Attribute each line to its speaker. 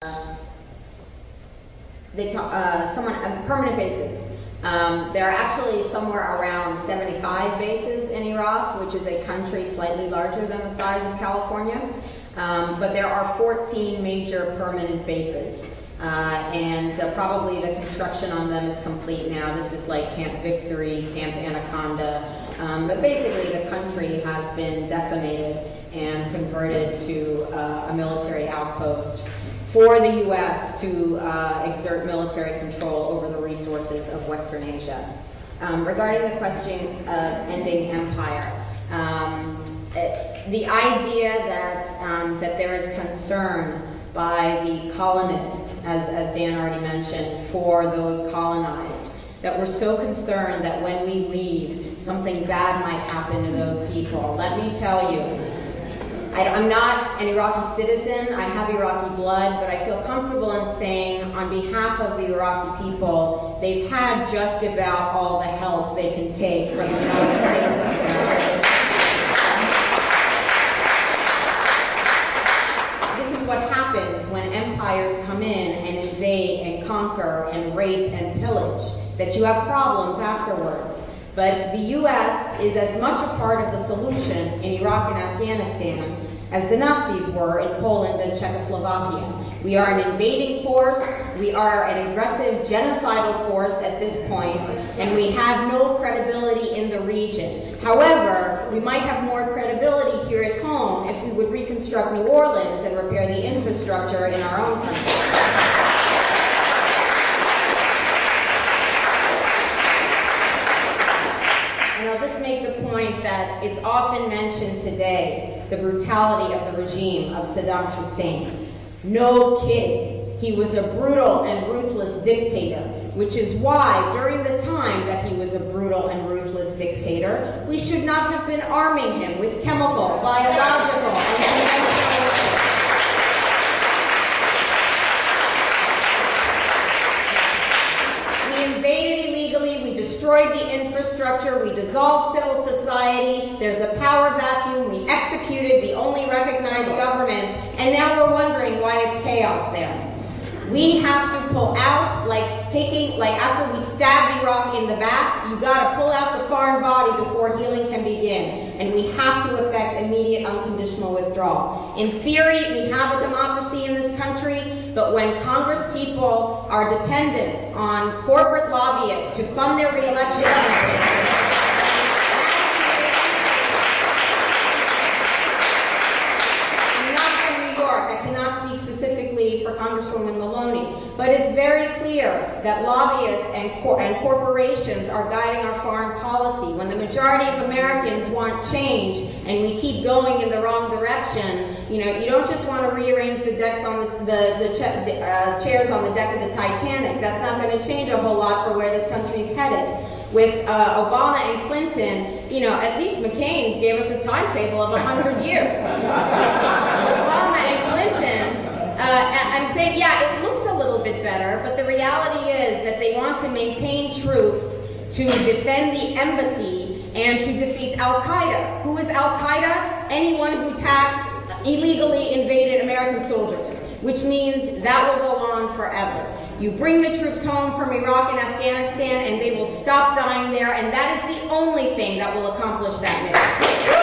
Speaker 1: Permanent bases. There are actually somewhere around 75 bases in Iraq, which is a country slightly larger than the size of California. But there are 14 major permanent bases. Probably the construction on them is complete now. This is like Camp Victory, Camp Anaconda. But basically the country has been decimated and converted to a military outpost for the U.S. to exert military control over the resources of Western Asia. Regarding the question of ending empire, the idea that there is concern by the colonists, as Dan already mentioned, for those colonized, that we're so concerned that when we leave, something bad might happen to those people. Let me tell you, I'm not an Iraqi citizen, I have Iraqi blood, but I feel comfortable in saying on behalf of the Iraqi people, they've had just about all the help they can take from the United States of America. This is what happens when empires come in and invade and conquer and rape and pillage, that you have problems afterwards. But the U.S. is as much a part of the solution in Iraq and Afghanistan as the Nazis were in Poland and Czechoslovakia. We are an invading force, we are an aggressive genocidal force at this point, and we have no credibility in the region. However, we might have more credibility here at home if we would reconstruct New Orleans and repair the infrastructure in our own country. And I'll just make the point that it's often mentioned today, the brutality of the regime of Saddam Hussein. No kidding. He was a brutal and ruthless dictator, which is why during the time that he was a brutal and ruthless dictator, we should not have been arming him with chemical, biological, and conventional weapons. We invaded illegally, we destroyed the infrastructure, we dissolved civil society, there's a power vacuum, we executed the only recognized government, and now we're wondering why it's chaos there. We have to pull out, like after we stabbed Iraq in the back, you gotta pull out the foreign body before healing can begin. And we have to effect immediate unconditional withdrawal. In theory, we have a democracy in this country, but when Congress people are dependent on corporate lobbyists to fund their re-election campaigns, I cannot speak specifically for Congresswoman Maloney, but it's very clear that lobbyists and corporations are guiding our foreign policy. When the majority of Americans want change and we keep going in the wrong direction, you don't just want to rearrange the decks on the chairs on the deck of the Titanic. That's not going to change a whole lot for where this country is headed. With Obama and Clinton, at least McCain gave us a timetable of 100 years. Obama and Clinton, I'm saying, yeah, it looks a little bit better, but the reality is that they want to maintain troops to defend the embassy and to defeat Al-Quaeda. Who is Al-Qaeda? Anyone who attacks illegally invaded American soldiers, which means that will go on forever. You bring the troops home from Iraq and Afghanistan and they will stop dying there, and that is the only thing that will accomplish that mission.